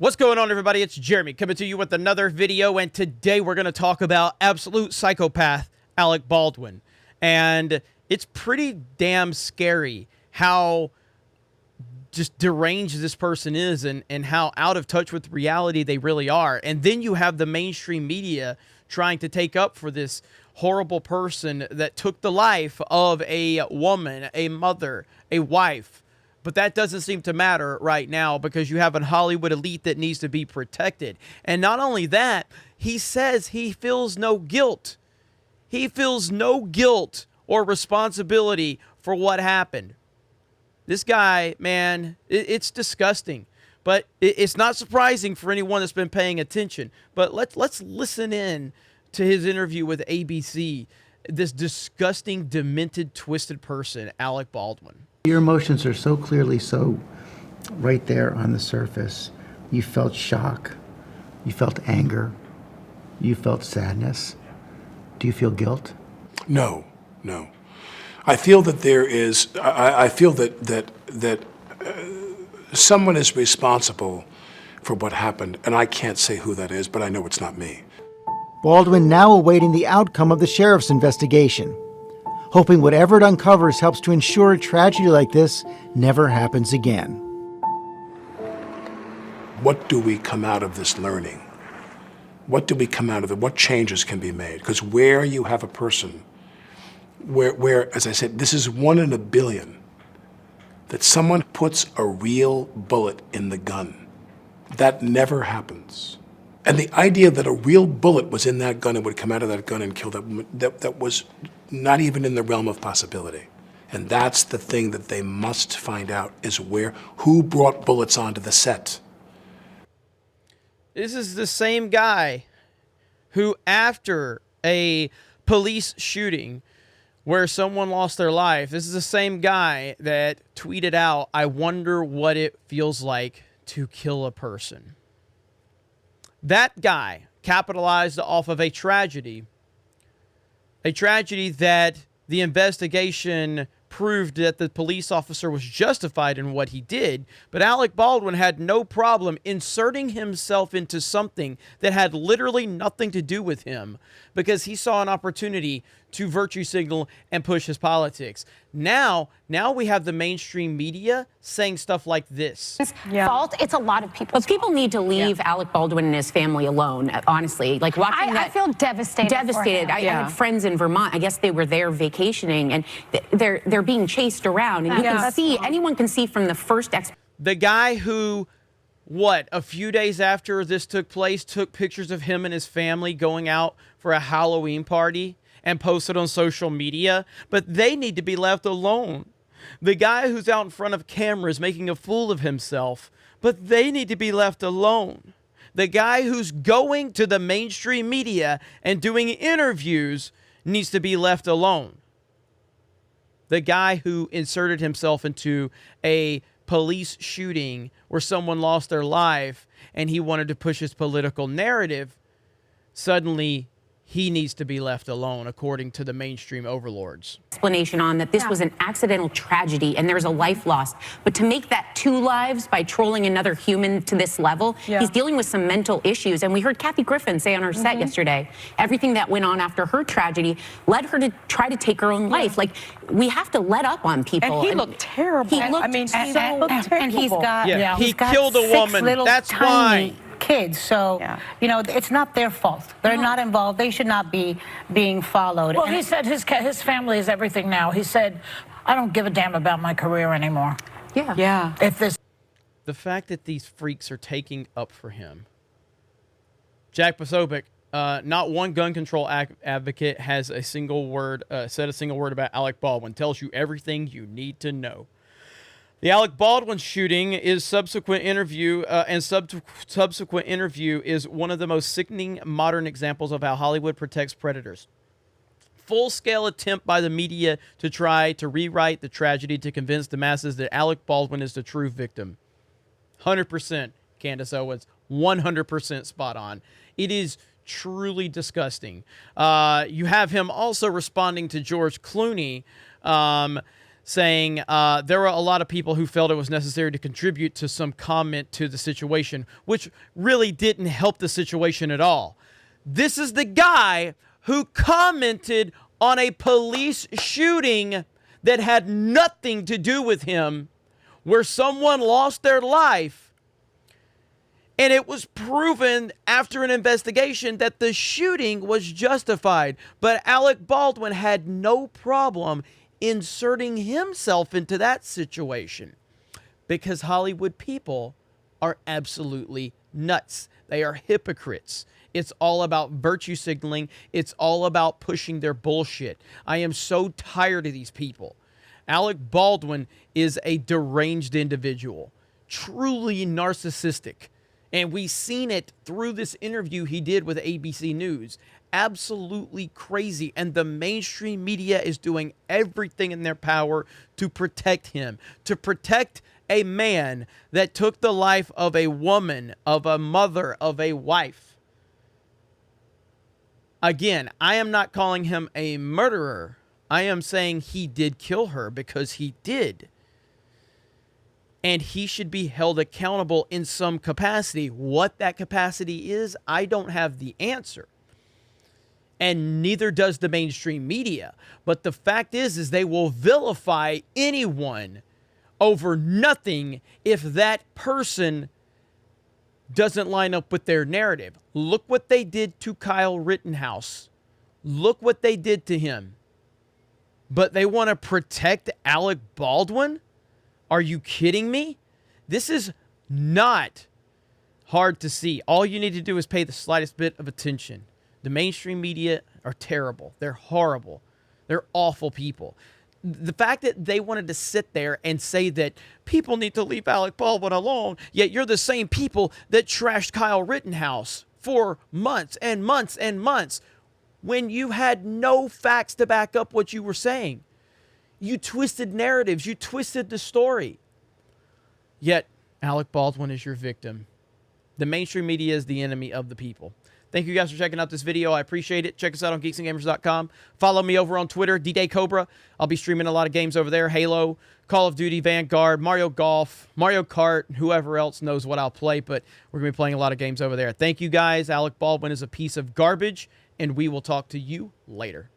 What's going on, everybody? It's Jeremy coming to you with another video, and today we're going to talk about absolute psychopath Alec Baldwin. And it's pretty damn scary how just deranged this person is and how out of touch with reality they really are. And then you have the mainstream media trying to take up for this horrible person that took the life of a woman, a mother, a wife. But that doesn't seem to matter right now because you have a Hollywood elite that needs to be protected. And not only that, he says he feels no guilt. He feels no guilt or responsibility for what happened. This guy, man, it's disgusting. But it's not surprising for anyone that's been paying attention. But let's listen in to his interview with ABC. This disgusting, demented, twisted person, Alec Baldwin. Your emotions are so clearly so right there on the surface. You felt shock. You felt anger. You felt sadness. Do you feel guilt? No. I feel that there is. I feel that someone is responsible for what happened, and I can't say who that is, but I know it's not me. Baldwin now awaiting the outcome of the sheriff's investigation, hoping whatever it uncovers helps to ensure a tragedy like this never happens again. What do we come out of this learning? What do we come out of it? What changes can be made? Because where you have a person, where, as I said, this is 1 in a billion, that someone puts a real bullet in the gun. That never happens. And the idea that a real bullet was in that gun and would come out of that gun and kill that woman, that was not even in the realm of possibility. And that's the thing that they must find out, is who brought bullets onto the set. This is the same guy who, after a police shooting where someone lost their life, this is the same guy that tweeted out, "I wonder what it feels like to kill a person." That guy capitalized off of a tragedy that the investigation proved that the police officer was justified in what he did, but Alec Baldwin had no problem inserting himself into something that had literally nothing to do with him because he saw an opportunity to virtue signal and push his politics. Now we have the mainstream media saying stuff like this. Fault. It's a lot of people. But people need to leave Alec Baldwin and his family alone, honestly. Like watching that. I feel devastated. Devastated. I had friends in Vermont. I guess they were there vacationing, and they're being chased around. And you can see, anyone can see from the first the guy who, a few days after this took place, took pictures of him and his family going out for a Halloween party and posted on social media, but they need to be left alone. The guy who's out in front of cameras making a fool of himself, but they need to be left alone. The guy who's going to the mainstream media and doing interviews needs to be left alone. The guy who inserted himself into a police shooting where someone lost their life and he wanted to push his political narrative, suddenly he needs to be left alone, according to the mainstream overlords. Explanation on that this was an accidental tragedy and there's a life lost. But to make that 2 lives by trolling another human to this level, he's dealing with some mental issues. And we heard Kathy Griffin say on her set yesterday, everything that went on after her tragedy led her to try to take her own life. Like, we have to let up on people. And he looked terrible. He looked and he's got, he killed a woman. That's why. Kids, so you know, it's not their fault. They're not involved. They should not be being followed. Well, he said his family is everything now. He said, "I don't give a damn about my career anymore." Yeah. The fact that these freaks are taking up for him. Jack Posobiec, not one gun control advocate has said a single word about Alec Baldwin. Tells you everything you need to know. The Alec Baldwin shooting is subsequent interview is one of the most sickening modern examples of how Hollywood protects predators. Full-scale attempt by the media to try to rewrite the tragedy to convince the masses that Alec Baldwin is the true victim. 100% Candace Owens, 100% spot on. It is truly disgusting. You have him also responding to George Clooney, saying there were a lot of people who felt it was necessary to contribute to some comment to the situation, which really didn't help the situation at all. This is the guy who commented on a police shooting that had nothing to do with him, where someone lost their life, and it was proven after an investigation that the shooting was justified. But Alec Baldwin had no problem inserting himself into that situation because Hollywood people are absolutely nuts. They are hypocrites. It's all about virtue signaling. It's all about pushing their bullshit. I am so tired of these people. Alec Baldwin is a deranged individual, truly narcissistic. And we've seen it through this interview he did with ABC News. Absolutely crazy. And the mainstream media is doing everything in their power to protect him, to protect a man that took the life of a woman, of a mother, of a wife. Again, I am not calling him a murderer. I am saying he did kill her because he did. And he should be held accountable in some capacity. What that capacity is, I don't have the answer. And neither does the mainstream media. But the fact is they will vilify anyone over nothing if that person doesn't line up with their narrative. Look what they did to Kyle Rittenhouse. Look what they did to him. But they want to protect Alec Baldwin? Are you kidding me? This is not hard to see. All you need to do is pay the slightest bit of attention. The mainstream media are terrible. They're horrible. They're awful people. The fact that they wanted to sit there and say that people need to leave Alec Baldwin alone, yet you're the same people that trashed Kyle Rittenhouse for months and months and months when you had no facts to back up what you were saying. You twisted narratives. You twisted the story. Yet, Alec Baldwin is your victim. The mainstream media is the enemy of the people. Thank you guys for checking out this video. I appreciate it. Check us out on geeksandgamers.com. Follow me over on Twitter, DDayCobra. I'll be streaming a lot of games over there. Halo, Call of Duty, Vanguard, Mario Golf, Mario Kart, whoever else knows what I'll play, but we're going to be playing a lot of games over there. Thank you guys. Alec Baldwin is a piece of garbage, and we will talk to you later.